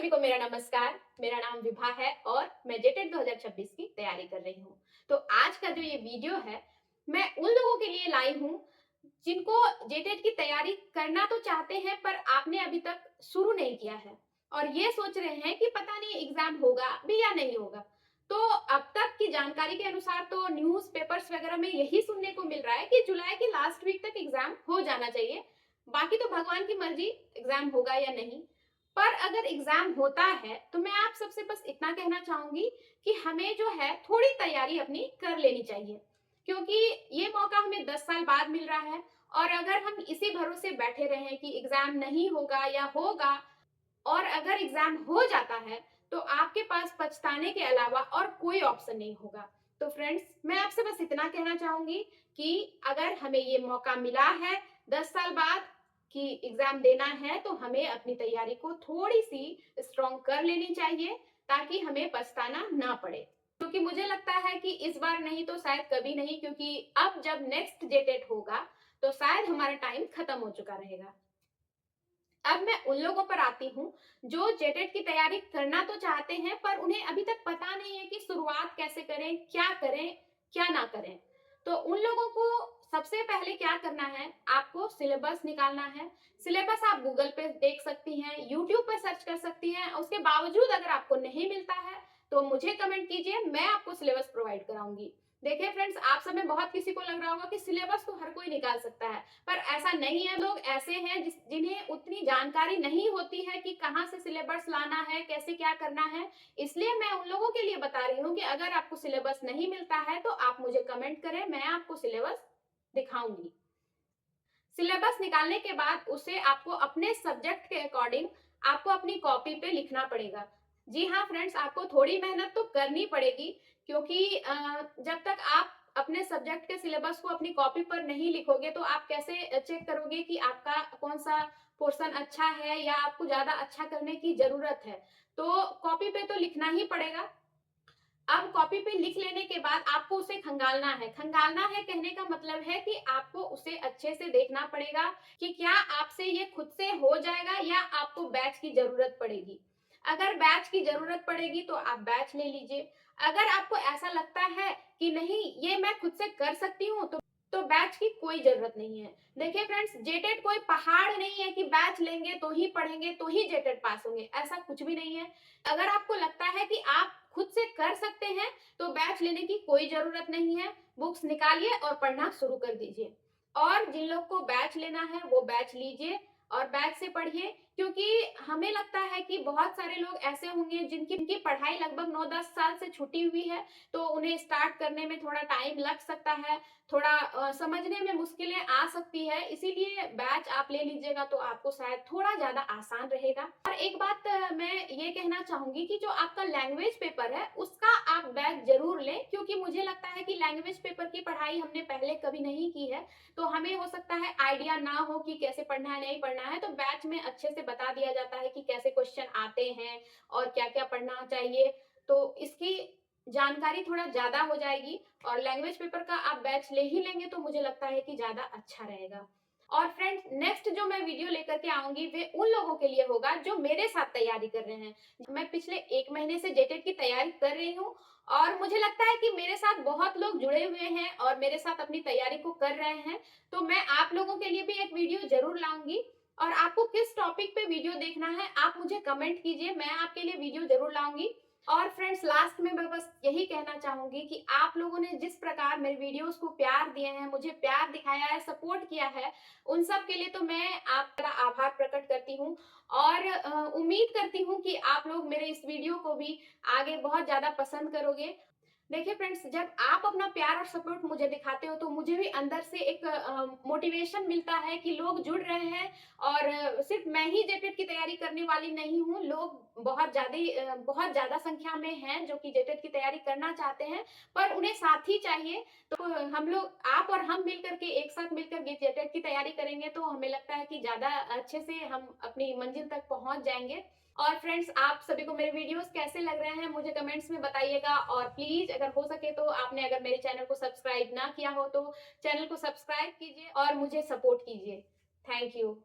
सभी को मेरा नमस्कार। मेरा नाम विभा है और मैं जेटेट 2026 की तैयारी कर रही हूँ। तो आज का जो ये वीडियो है, मैं उन लोगों के लिए लाई हूँ जिनको जेटेट की तैयारी करना तो चाहते हैं पर आपने अभी तक शुरू नहीं किया है और ये सोच रहे हैं कि पता नहीं एग्जाम होगा भी या नहीं होगा। तो अब तक की जानकारी के अनुसार तो न्यूज पेपर्स वगैरह में यही सुनने को मिल रहा है कि जुलाई के लास्ट वीक तक एग्जाम हो जाना चाहिए। बाकी तो भगवान की मर्जी, एग्जाम होगा या नहीं। पर अगर एग्जाम होता है तो मैं आप सबसे बस इतना कहना चाहूंगी कि हमें जो है थोड़ी तैयारी अपनी कर लेनी चाहिए, क्योंकि ये मौका हमें 10 साल बाद मिल रहा है। और अगर हम इसी भरोसे बैठे रहे कि एग्जाम नहीं होगा या होगा, और अगर एग्जाम हो जाता है तो आपके पास पछताने के अलावा और कोई ऑप्शन नहीं होगा। तो फ्रेंड्स, मैं आपसे बस इतना कहना चाहूंगी कि अगर हमें ये मौका मिला है 10 साल बाद कि एग्जाम देना है, तो हमें अपनी तैयारी को थोड़ी सी स्ट्रॉन्ग कर लेनी चाहिए ताकि हमें पछताना ना पड़े। क्योंकि मुझे लगता है कि इस बार नहीं तो शायद कभी नहीं, क्योंकि अब जब नेक्स्ट जेटेट होगा तो शायद हमारा टाइम खत्म हो चुका रहेगा। अब मैं उन लोगों पर आती हूँ जो जेटेट की तैयारी करना तो चाहते हैं पर उन्हें अभी तक पता नहीं है कि शुरुआत कैसे करें, क्या ना करें। तो उन लोगों को सबसे पहले क्या करना है, आपको सिलेबस निकालना है। सिलेबस आप गूगल पे देख सकती हैं, यूट्यूब पर सर्च कर सकती हैं। उसके बावजूद अगर आपको नहीं मिलता है तो मुझे कमेंट कीजिए, मैं आपको सिलेबस प्रोवाइड कराऊंगी। देखिए फ्रेंड्स, आप सब में बहुत किसी को लग रहा होगा कि सिलेबस तो हर कोई निकाल सकता है, पर ऐसा नहीं है। लोग ऐसे हैं जिन्हें उतनी जानकारी नहीं होती है कि कहाँ से सिलेबस लाना है, कैसे क्या करना है। इसलिए मैं उन लोगों के लिए बता रही हूँ कि अगर आपको सिलेबस नहीं मिलता है तो आप मुझे कमेंट करें, मैं आपको सिलेबस दिखाऊंगी। सिलेबस निकालने के बाद उसे आपको अपने सब्जेक्ट के अकॉर्डिंग आपको अपनी कॉपी पे लिखना पड़ेगा। जी हाँ फ्रेंड्स, आपको थोड़ी मेहनत तो करनी पड़ेगी, क्योंकि जब तक आप अपने सब्जेक्ट के सिलेबस को अपनी कॉपी पर नहीं लिखोगे तो आप कैसे चेक करोगे कि आपका कौन सा पोर्शन अच्छा है या आपको ज्यादा अच्छा करने की जरूरत है। तो कॉपी पे तो लिखना ही पड़ेगा। अब कॉपी पे लिख लेने के बाद आपको उसे खंगालना है। खंगालना है कहने का मतलब है कि आपको उसे अच्छे से देखना पड़ेगा कि क्या आपसे ये खुद से हो जाएगा या आपको बैच की जरूरत पड़ेगी। अगर बैच की जरूरत पड़ेगी तो आप बैच ले लीजिए। अगर आपको ऐसा लगता है कि नहीं, ये मैं खुद से कर सकती हूँ, तो बैच की कोई जरूरत नहीं है। देखिए फ्रेंड्स, जेटेट कोई पहाड़ नहीं है कि बैच लेंगे तो ही पढ़ेंगे तो ही जेटेट पास होंगे, ऐसा कुछ भी नहीं है। अगर आपको लगता है कि आप खुद से कर सकते हैं तो बैच लेने की कोई जरूरत नहीं है। बुक्स निकालिए और पढ़ना शुरू कर दीजिए। और जिन लोग को बैच लेना है वो बैच लीजिए और बैच से पढ़िए, क्योंकि हमें लगता है कि बहुत सारे लोग ऐसे होंगे जिनकी पढ़ाई लगभग 9-10 साल से छुटी हुई है, तो उन्हें स्टार्ट करने में थोड़ा टाइम लग सकता है, थोड़ा समझने में मुश्किलें आ सकती है। इसीलिए बैच आप ले लीजिएगा तो आपको शायद थोड़ा ज्यादा आसान रहेगा। और एक बात मैं ये कहना चाहूंगी कि जो आपका लैंग्वेज पेपर है उसका आप बैच जरूर लें, क्योंकि मुझे लगता है कि लैंग्वेज पेपर की पढ़ाई हमने पहले कभी नहीं की है, तो हमें हो सकता है आइडिया ना हो कि कैसे पढ़ना है नहीं पढ़ना है। तो बैच में अच्छे से बता दिया जाता है कि कैसे क्वेश्चन आते हैं और क्या क्या पढ़ना चाहिए, तो इसकी जानकारी थोड़ा ज्यादा हो जाएगी। और लैंग्वेज पेपर का आप बैच ले ही लेंगे तो मुझे लगता है कि ज्यादा अच्छा रहेगा। और फ्रेंड्स, नेक्स्ट जो मैं वीडियो लेकर के आऊंगी वे उन लोगों के लिए होगा जो मेरे साथ तैयारी कर रहे हैं। मैं पिछले 1 महीने से जेटेट की तैयारी कर रही हूँ और मुझे लगता है कि मेरे साथ बहुत लोग जुड़े हुए हैं और मेरे साथ अपनी तैयारी को कर रहे हैं। तो मैं आप लोगों के लिए भी एक वीडियो जरूर लाऊंगी। और आपको किस टॉपिक पे वीडियो देखना है आप मुझे कमेंट कीजिए, मैं आपके लिए वीडियो जरूर लाऊंगी। और फ्रेंड्स, लास्ट में मैं बस यही कहना चाहूंगी कि आप लोगों ने जिस प्रकार मेरे वीडियोस को प्यार दिए हैं, मुझे प्यार दिखाया है, सपोर्ट किया है, उन सब के लिए तो मैं आपका आभार प्रकट करती हूँ। और उम्मीद करती हूँ कि आप लोग मेरे इस वीडियो को भी आगे बहुत ज्यादा पसंद करोगे। देखिए फ्रेंड्स, जब आप अपना प्यार और सपोर्ट मुझे दिखाते हो तो मुझे भी अंदर से एक मोटिवेशन मिलता है कि लोग जुड़ रहे हैं। और सिर्फ मैं ही जेटेट की तैयारी करने वाली नहीं हूँ, लोग बहुत ज्यादा संख्या में हैं जो कि जेटेट की तैयारी करना चाहते हैं, पर उन्हें साथी चाहिए। तो हम लोग, आप और हम मिलकर के एक साथ मिलकर जेटेट की तैयारी करेंगे तो हमें लगता है कि ज्यादा अच्छे से हम अपनी मंजिल तक पहुंच जाएंगे। और फ्रेंड्स, आप सभी को मेरे वीडियोस कैसे लग रहे हैं मुझे कमेंट्स में बताइएगा। और प्लीज अगर हो सके तो आपने अगर मेरे चैनल को सब्सक्राइब ना किया हो तो चैनल को सब्सक्राइब कीजिए और मुझे सपोर्ट कीजिए। Thank you.